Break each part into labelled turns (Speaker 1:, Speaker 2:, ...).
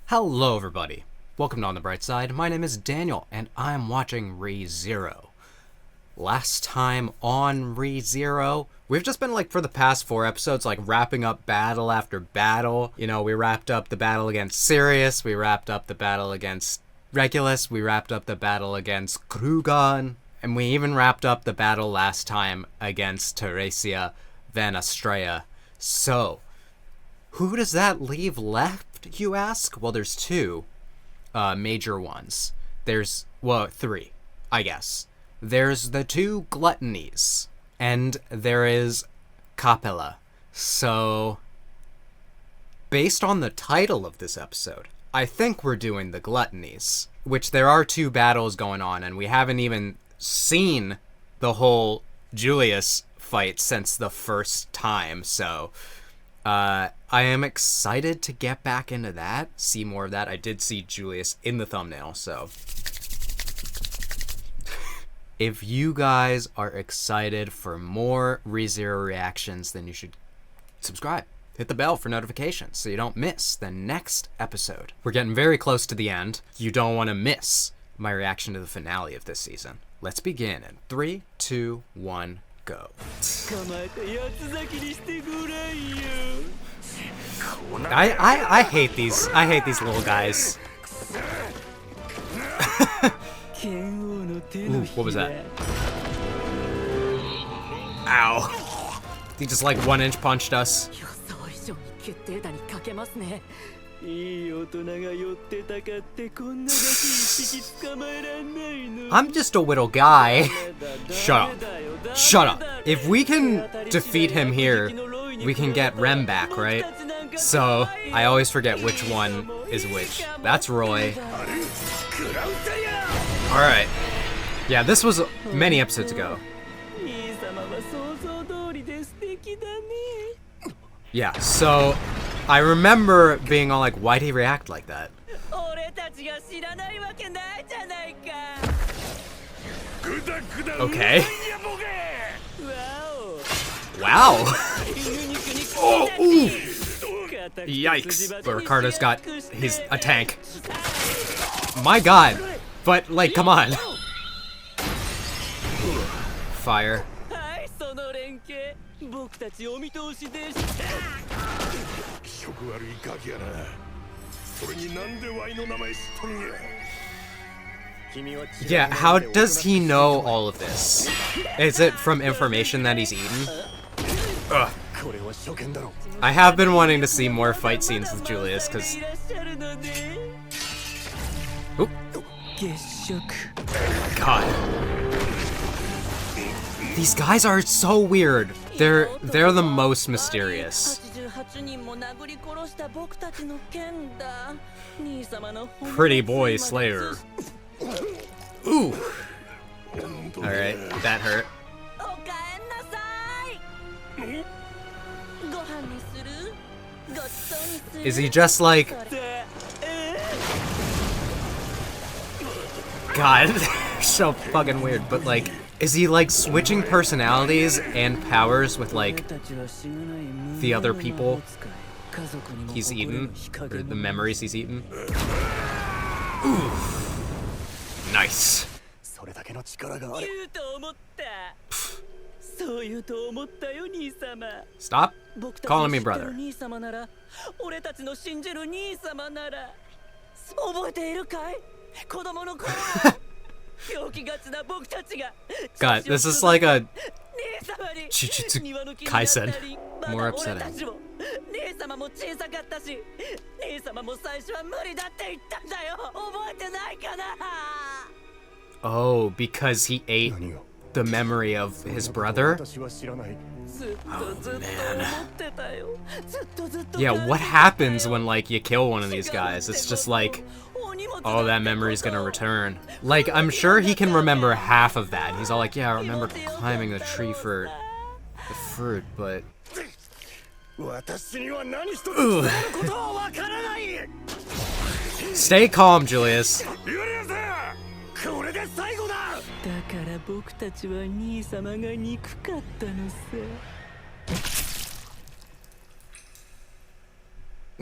Speaker 1: Hello everybody, welcome to On the Bright Side. My name is Daniel and I'm watching ReZero. Last time on ReZero, we've just been for the past 4 episodes wrapping up battle after battle. You know, we wrapped up the battle against Sirius, we wrapped up the battle against Regulus, we wrapped up the battle against Krugan, and we even wrapped up the battle last time against Teresia Van Estrella. So, who does that leave left, you ask? Well, there's 2 major ones. There's, 3, I guess. There's the 2 gluttonies, and there is Capella. So, based on the title of this episode, I think we're doing the gluttonies, which there are 2 battles going on, and we haven't even seen the whole Julius fight since the first time, so I am excited to get back into that, see more of that. I did see Julius in the thumbnail, so if you guys are excited for more ReZero reactions, then you should subscribe. Hit the bell for notifications so you don't miss the next episode. We're getting very close to the end. You don't want to miss my reaction to the finale of this season. Let's begin in 3, 2, 1, go. I hate these little guys. Ooh, what was that? Ow. He just 1-inch punched us. I'm just a little guy. Shut up. Shut up. If we can defeat him here, we can get Rem back, right? So, I always forget which one is which. That's Roy. Alright. Yeah, this was many episodes ago. Yeah, so I remember being all why'd he react like that? Okay. Wow. Oh, ooh. Yikes. But Ricardo's got, he's a tank. My god. But, come on. Fire. Yeah, how does he know all of this? Is it from information that he's eaten? Ugh. I have been wanting to see more fight scenes with Julius, because... Oop. God. These guys are so weird. They're the most mysterious. Pretty boy Slayer. Ooh. Alright, that hurt. Is he just God, so fucking weird, but is he switching personalities and powers with the other people he's eaten, or the memories he's eaten? Ooh. Nice. Stop calling me brother. God, this is like a Jujutsu Kaisen. More upsetting. Oh, because he ate the memory of his brother? Oh, man. Yeah, what happens when, you kill one of these guys? It's just oh, that memory's gonna return. I'm sure he can remember half of that. He's all yeah, I remember climbing the tree for the fruit, but... Ugh. Stay calm, Julius.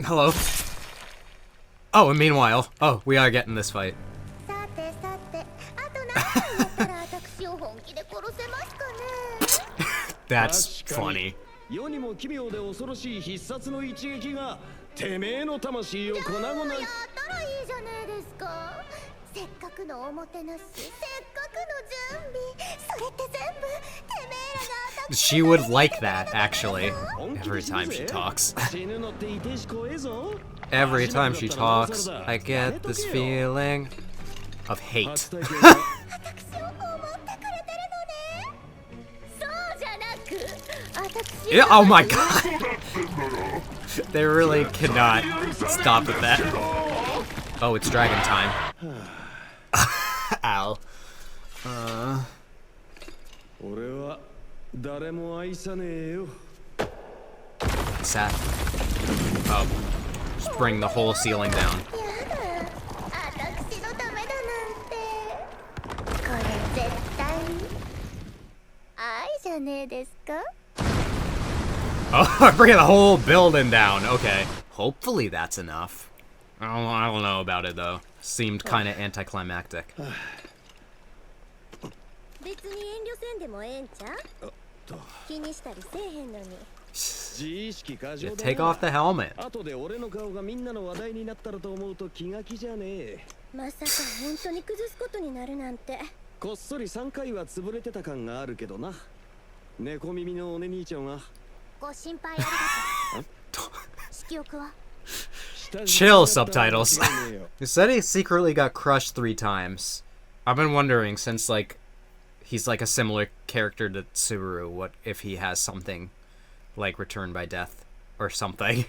Speaker 1: Hello. Oh, and meanwhile, oh, we are getting this fight. That's funny.
Speaker 2: 世にも奇妙で恐ろしい必殺の一撃がてめえの魂を粉々に。やったらいいじゃねえですか。せっかくのおもてなし、せっかくの準備、それって全部てめえらが。
Speaker 1: She would like that, actually. Every time she talks. Every time she talks, I get this feeling of hate. Yeah, oh my god! They really cannot stop at that. Oh, it's dragon time. Ow. Sad. Oh. Just bring the whole ceiling down. Oh, bringing the whole building down. Okay. Hopefully that's enough. I don't know about it though. Seemed kind of anticlimactic. Yeah, take off the helmet. Chill, subtitles. He said he secretly got crushed 3 times. I've been wondering since, like, he's like a similar character to Subaru, what if he has something like Return by Death or something.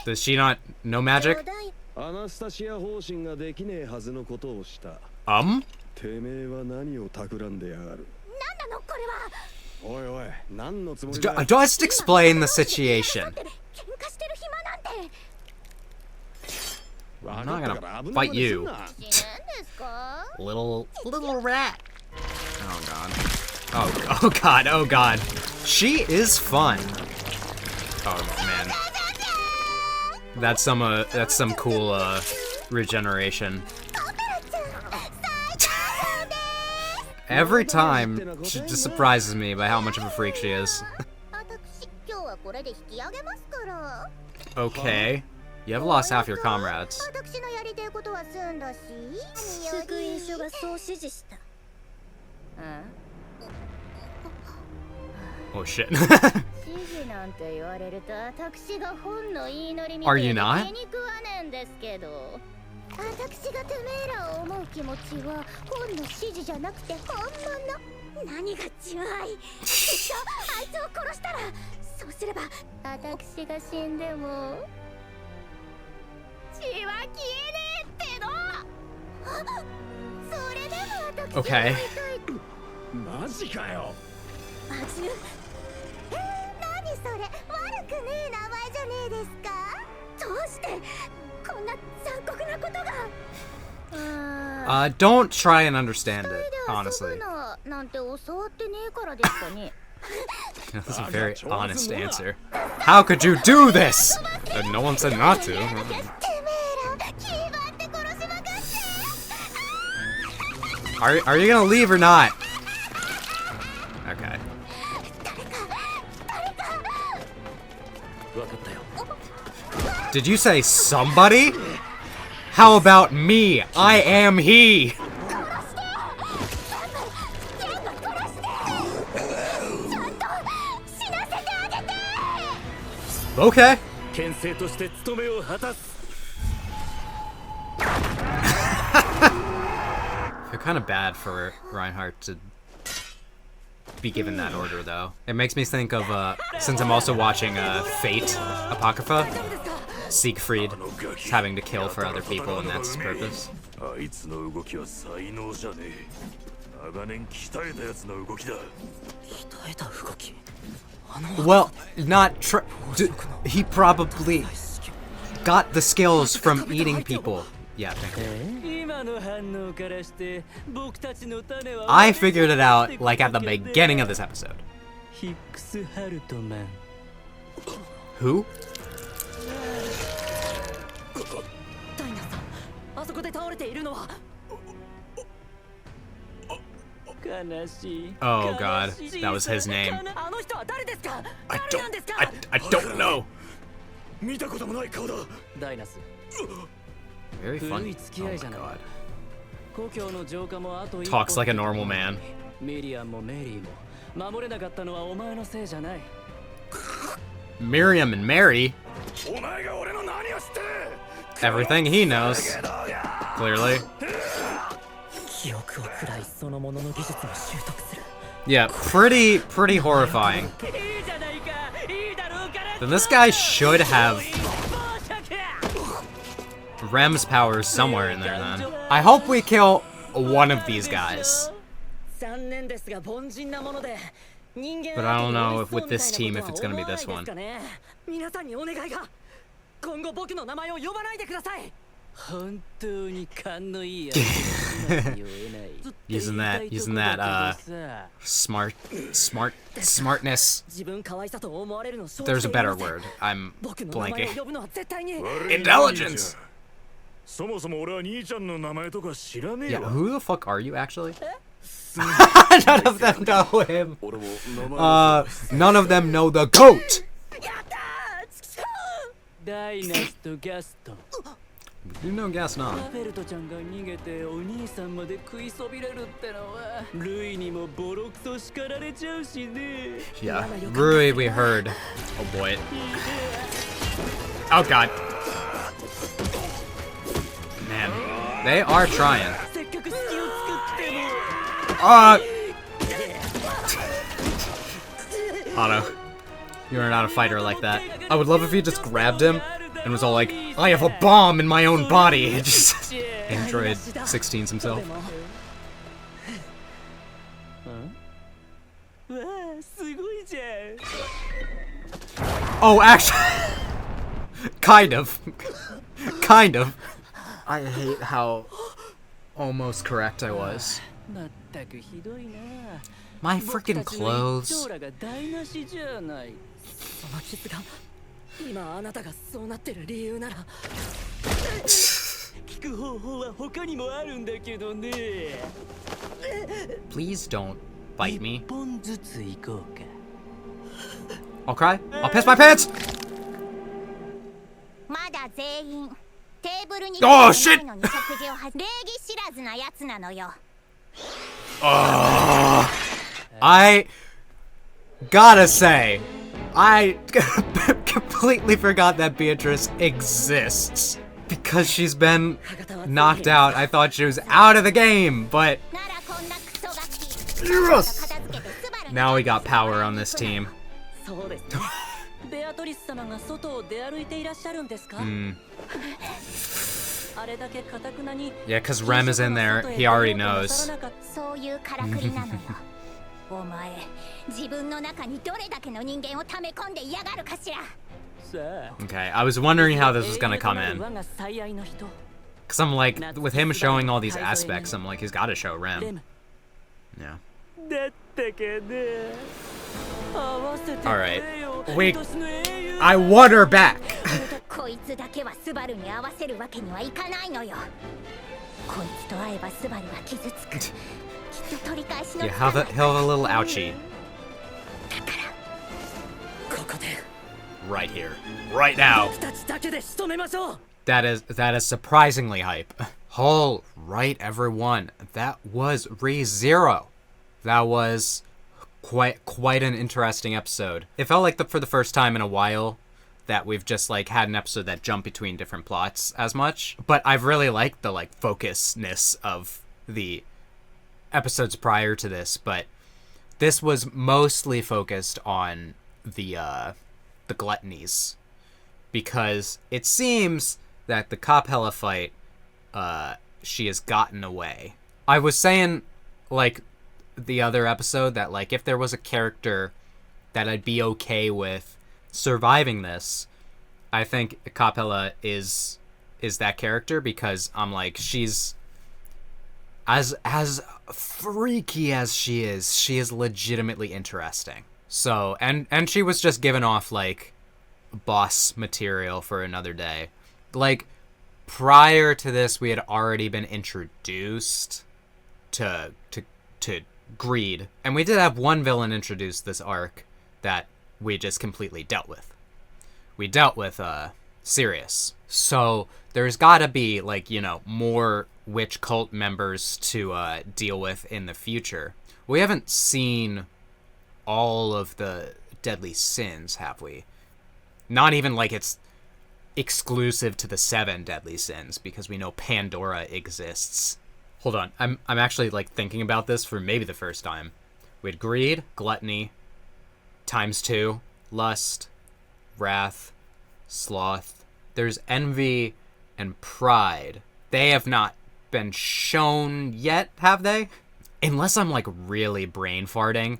Speaker 1: Does she not know magic? Just explain the situation. I'm not gonna fight you. little rat. Oh god. Oh god, oh god. She is fun. Oh man. That's some cool regeneration. Every time she just surprises me by how much of a freak she is. Okay. You have lost half your comrades. Oh shit. Are you not? Okay. Don't try and understand it, honestly. That's a very honest answer. How could you do this? No one said not to. Are you gonna leave or not? Okay. Did you say somebody? How about me? I am he! Okay. I feel kind of bad for Reinhardt to be given that order, though. It makes me think of, since I'm also watching Fate Apocrypha, Siegfried is having to kill for other people, and that's his purpose. Well, not he probably got the skills from eating people. Yeah, thank you. I figured it out like at the beginning of this episode. Who?
Speaker 3: ダイナさん、あそこで倒れているのは。悲しい。
Speaker 1: Oh god, that was his name.
Speaker 3: あの人は誰ですか？
Speaker 1: I
Speaker 3: 誰なんですか？
Speaker 1: I don't know.
Speaker 2: 見たこともない顔だ。
Speaker 3: ダイナス。
Speaker 1: Very
Speaker 3: 古
Speaker 1: funny.
Speaker 3: い付き合いじゃない
Speaker 1: Oh my god.
Speaker 3: 故郷の浄化もあと一
Speaker 1: Talks like a normal man.
Speaker 3: ミリアンもメリーも守れなかったのはお前のせいじゃない。
Speaker 1: Miriam and Mary.
Speaker 2: お前が俺の何を知ってる。
Speaker 1: Everything he knows. Clearly.
Speaker 3: 記憶をくらいそのものの技術も習得する。
Speaker 1: Yeah, pretty horrifying.
Speaker 3: いいじゃないか。いいだろうから。
Speaker 1: Then this guy should have Rem's powers somewhere in there then. I hope we kill one of these guys.
Speaker 3: 残念ですが凡人なもので。
Speaker 1: But I don't know if with this team if it's gonna be this one.
Speaker 3: 皆さんにお願いが。今後僕の名前を呼ばないでください。本当に勘のいいやつ。
Speaker 1: Using that smartness. There's a better word. I'm blanking. Intelligence.
Speaker 2: そもそも俺は兄ちゃんの名前とか知らねえ
Speaker 1: Yeah,
Speaker 2: わ。
Speaker 1: who the fuck are you actually? None of them know him. None of them know the goat.
Speaker 3: ダイナスとギャスト。
Speaker 1: You know Gaston.
Speaker 3: フェルトちゃんが逃げてお兄さんまで食いそびれるってのはルイにもボロクソ叱られちゃうしね。
Speaker 1: Yeah, Rui we heard. Oh boy. Oh god. Man, they are trying.
Speaker 3: せっかく隙を作っても。
Speaker 1: Otto, you're not a fighter like that. I would love if he just grabbed him and was all like, I have a bomb in my own body. It just Android 16s himself.
Speaker 3: わあ、すごいじゃん。
Speaker 1: Oh, actually, kind of. Kind of. I hate how almost correct I was.
Speaker 3: まったくひどいな。
Speaker 1: My freaking clothes.
Speaker 3: 僕たちの一丁らが台無しじゃない。その傷が今あなたがそうなってる理由なら聞く方法は他にもあるんだけどね。
Speaker 1: Please don't bite me.
Speaker 3: 一本ずつ行こうか。
Speaker 1: I'll cry. I'll piss my pants.
Speaker 4: まだ全員テーブルに
Speaker 1: Oh, shit!
Speaker 4: ないのに食事をは礼儀知らずなやつなのよ。
Speaker 1: I gotta say, I completely forgot that Beatrice exists because she's been knocked out. I thought she was out of the game, but
Speaker 4: ならこんなクソガキ。
Speaker 1: Yes!
Speaker 4: 片付けてスバルに
Speaker 1: Now we got power on this team.
Speaker 3: そうですね。ベアトリス様が外を出歩いていらっしゃるんですか？ あれだけ堅くなに。
Speaker 1: Yeah, because Rem is in there. He already knows.
Speaker 4: そういうからくりなのよ。お前、自分の中にどれだけの人間を溜め込んで嫌がるかしら。
Speaker 3: さあ。
Speaker 1: Okay, I was wondering how this was gonna come in.
Speaker 3: 我が最愛の人。
Speaker 1: Because I'm like, with him showing all these aspects, I'm like, he's gotta show
Speaker 3: レ
Speaker 1: Rem.
Speaker 3: ム。
Speaker 1: Yeah.
Speaker 3: だったかね。合わせてくれ
Speaker 1: Alright.
Speaker 3: よ。
Speaker 1: Wait.
Speaker 3: 愛の英雄。
Speaker 1: I want her back!
Speaker 4: こいつだけはスバルに合わせるわけにはいかないのよ。こいつと会えばスバルは傷つく。きっと取り返しの
Speaker 1: Yeah,
Speaker 4: つかない。
Speaker 1: he'll have a little ouchie.
Speaker 3: ここで
Speaker 1: Right here. Right now.
Speaker 3: 僕たちだけで仕留めましょう。
Speaker 1: That is surprisingly hype. All right, everyone. That was ReZero. That was quite an interesting episode. It felt like for the first time in a while that we've just like had an episode that jumped between different plots as much. But I've really liked the like focusness of the episodes prior to this. But this was mostly focused on the gluttonies, because it seems that the Capella fight, she has gotten away. I was saying, like, the other episode that, like, if there was a character that I'd be okay with surviving this, I think Capella is that character, because I'm like, she's as freaky as she is legitimately interesting. So, and she was just given off, like, boss material for another day. Like, prior to this, we had already been introduced to greed. And we did have one villain introduced this arc that we just completely dealt with. We dealt with, Sirius. So, there's gotta be, like, you know, more witch cult members to, deal with in the future. We haven't seen all of the deadly sins, have we? Not even like it's exclusive to the 7 deadly sins, because we know Pandora exists. Hold on, I'm actually like thinking about this for maybe the first time. We had greed, gluttony, ×2, lust, wrath, sloth. There's envy and pride. They have not been shown yet, have they? Unless I'm like really brain farting,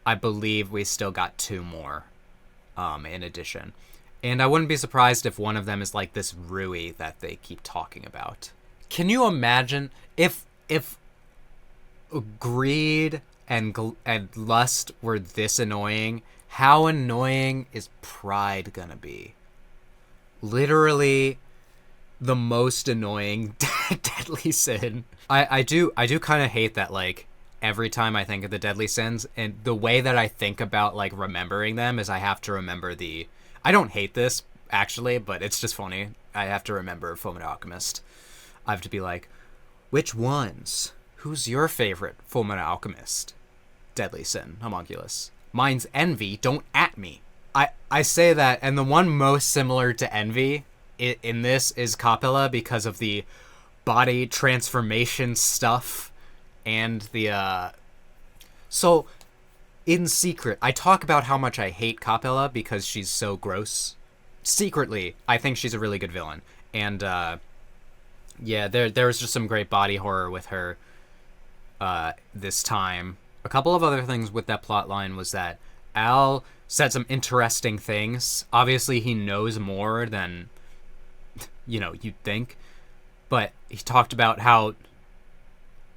Speaker 1: I believe we still got 2 more in addition. And I wouldn't be surprised if one of them is like this Rui that they keep talking about. Can you imagine if greed and lust were this annoying? How annoying is pride gonna be? Literally the most annoying deadly sin. I do kind of hate that, like, every time I think of the deadly sins, and the way that I think about, like, remembering them is I have to remember I don't hate this, actually, but it's just funny. I have to remember Fullmetal Alchemist. I have to be like, which ones? Who's your favorite Fullmetal Alchemist deadly sin, homunculus? Mine's envy, don't at me. I say that, and the one most similar to envy in this is Capella, because of the body transformation stuff. And the, so, in secret, I talk about how much I hate Capella because she's so gross. Secretly, I think she's a really good villain. And, yeah, there was just some great body horror with her, this time. A couple of other things with that plot line was that Al said some interesting things. Obviously, he knows more than, you know, you'd think. But he talked about how,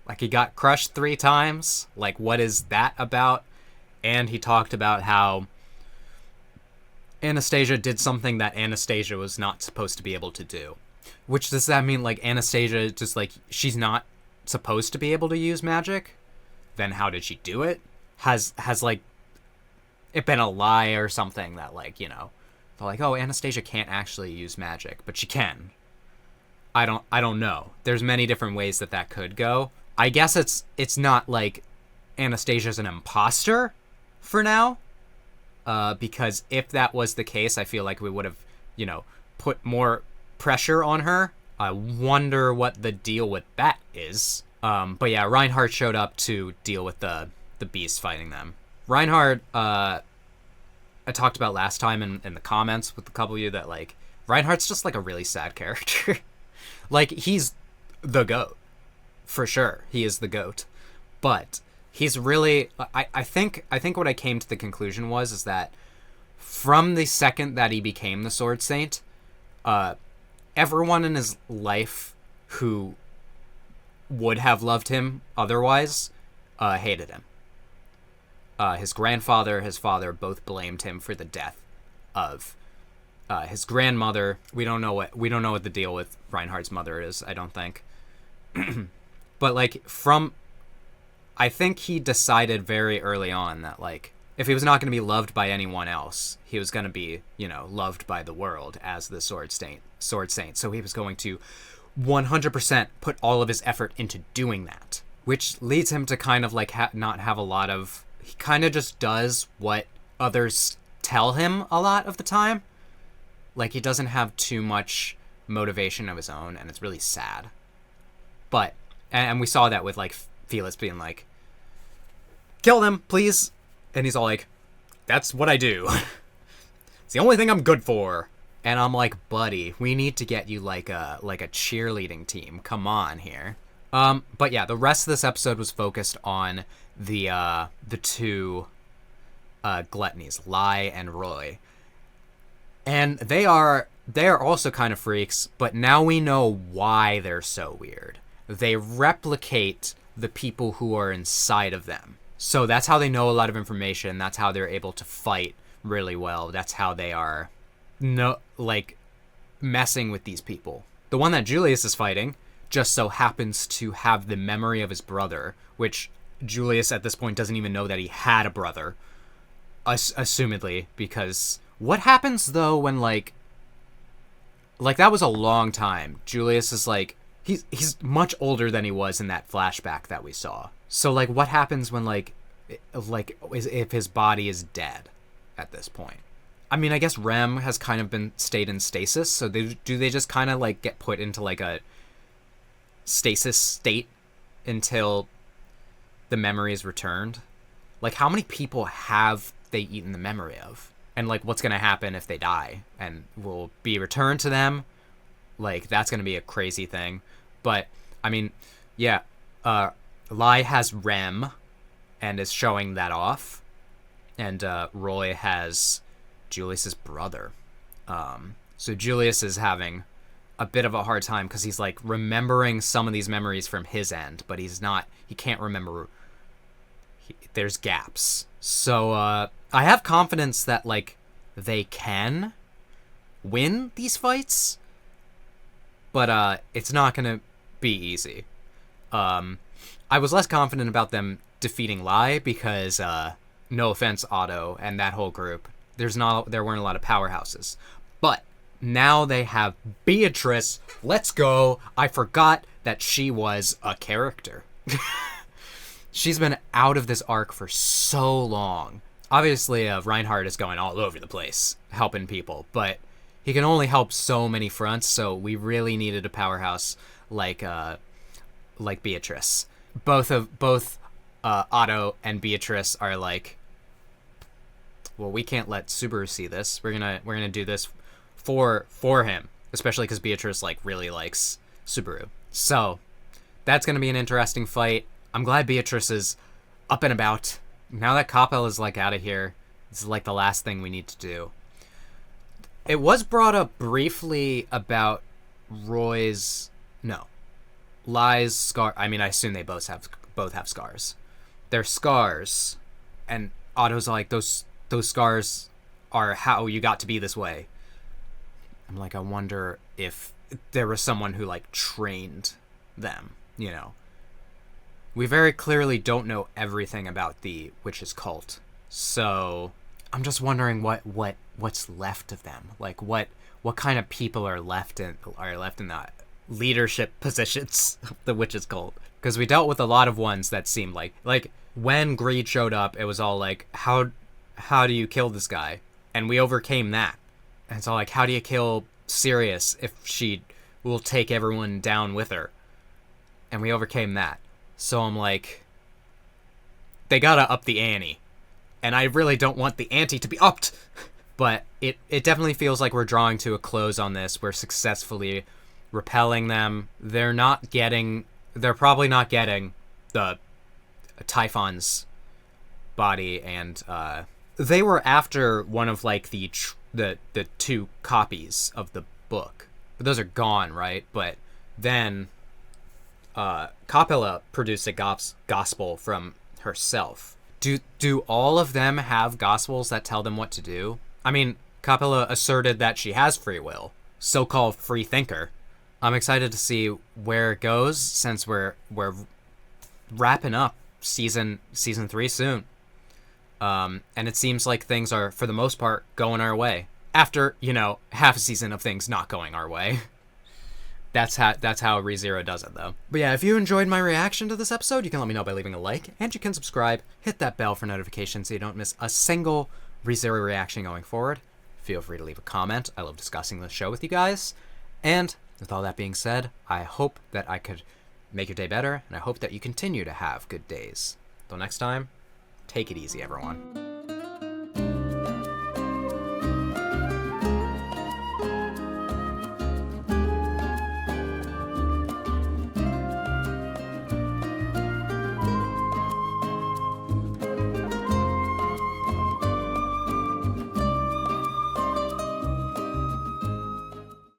Speaker 1: like, he got crushed 3 times. Like, what is that about? And he talked about how Anastasia did something that Anastasia was not supposed to be able to do. Which, does that mean, like, Anastasia just, like, she's not supposed to be able to use magic? Then how did she do it? Has like, it been a lie or something that, like, you know, they're like, oh, Anastasia can't actually use magic, but she can. I don't know. There's many different ways that could go. I guess it's not like Anastasia's an imposter for now, because if that was the case, I feel like we would have, you know, put more pressure on her. I wonder what the deal with that is. But yeah, Reinhardt showed up to deal with the beast fighting them. Reinhardt, I talked about last time in the comments with a couple of you that, like, Reinhardt's just like a really sad character. Like, he's the GOAT. For sure, he is the GOAT. But he's really, I think what I came to the conclusion is that from the second that he became the Sword Saint, everyone in his life who would have loved him otherwise hated him. His grandfather, his father both blamed him for the death of his grandmother. We don't know what the deal with Reinhardt's mother is, I don't think. But, like, I think he decided very early on that, like, if he was not going to be loved by anyone else, he was going to be, you know, loved by the world as the Sword Saint. So he was going to 100% put all of his effort into doing that, which leads him to kind of, like, not have a lot of, he kind of just does what others tell him a lot of the time. Like, he doesn't have too much motivation of his own, and it's really sad. But, and we saw that with, like, Felix being like, kill them, please. And he's all like, that's what I do. It's the only thing I'm good for. And I'm like, buddy, we need to get you like a cheerleading team. Come on here. But yeah, the rest of this episode was focused on the 2 gluttonies, Lai and Roy. And they are also kind of freaks, but now we know why they're so weird. they replicate the people who are inside of them. So that's how they know a lot of information. That's how they're able to fight really well. That's how they are messing with these people. The one that Julius is fighting just so happens to have the memory of his brother, which Julius at this point doesn't even know that he had a brother, assumedly, because what happens though when like that was a long time. Julius is like, he's much older than he was in that flashback that we saw. So like what happens when if his body is dead at this point? I mean, I guess Rem has kind of been stayed in stasis, so do they just kind of like get put into like a stasis state until the memory is returned? Like, how many people have they eaten the memory of? And like, what's gonna happen if they die? And will be returned to them? Like, that's gonna be a crazy thing. But I mean, yeah, Lai has Rem and is showing that off, and Roy has Julius's brother. So Julius is having a bit of a hard time because he's like remembering some of these memories from his end, but he can't remember. There's gaps. So I have confidence that like they can win these fights, but it's not gonna be easy. I was less confident about them defeating Lai because no offense, Otto and that whole group, there weren't a lot of powerhouses. But now they have Beatrice. Let's go. I forgot that she was a character. She's been out of this arc for so long. Obviously, Reinhardt is going all over the place, helping people, but he can only help so many fronts, so we really needed a powerhouse like Beatrice. Both Otto and Beatrice are like, well, we can't let Subaru see this. We're gonna do this for him, especially because Beatrice like really likes Subaru. So that's gonna be an interesting fight. I'm glad Beatrice is up and about now that Koppel is like out of here. This is like the last thing we need to do. It was brought up briefly about Lai's scar. I mean, I assume they both have scars. They're scars, and Otto's like, those scars are how you got to be this way. I'm like, I wonder if there was someone who like trained them, you know. We very clearly don't know everything about the witches cult, so I'm just wondering what's left of them. Like what kind of people are left in the leadership positions of the witches cult? Because we dealt with a lot of ones that seemed like when Greed showed up, it was all like, how do you kill this guy? And we overcame that. And it's all like, how do you kill Sirius if she will take everyone down with her? And we overcame that. So I'm like, they gotta up the ante. And I really don't want the ante to be upped. But it definitely feels like we're drawing to a close on this. We're successfully repelling them. They're probably not getting the Typhon's body, and they were after one of like the two copies of the book. But those are gone, right? But then Capella produced a gospel from herself. Do all of them have gospels that tell them what to do? I mean, Capella asserted that she has free will, so-called free thinker. I'm excited to see where it goes, since we're wrapping up season 3 soon. And it seems like things are, for the most part, going our way. After, half a season of things not going our way. That's how ReZero does it, though. But yeah, if you enjoyed my reaction to this episode, you can let me know by leaving a like, and you can subscribe, hit that bell for notifications so you don't miss a single ReZero reaction going forward. Feel free to leave a comment. I love discussing the show with you guys. And with all that being said, I hope that I could make your day better, and I hope that you continue to have good days. Till next time, take it easy, everyone.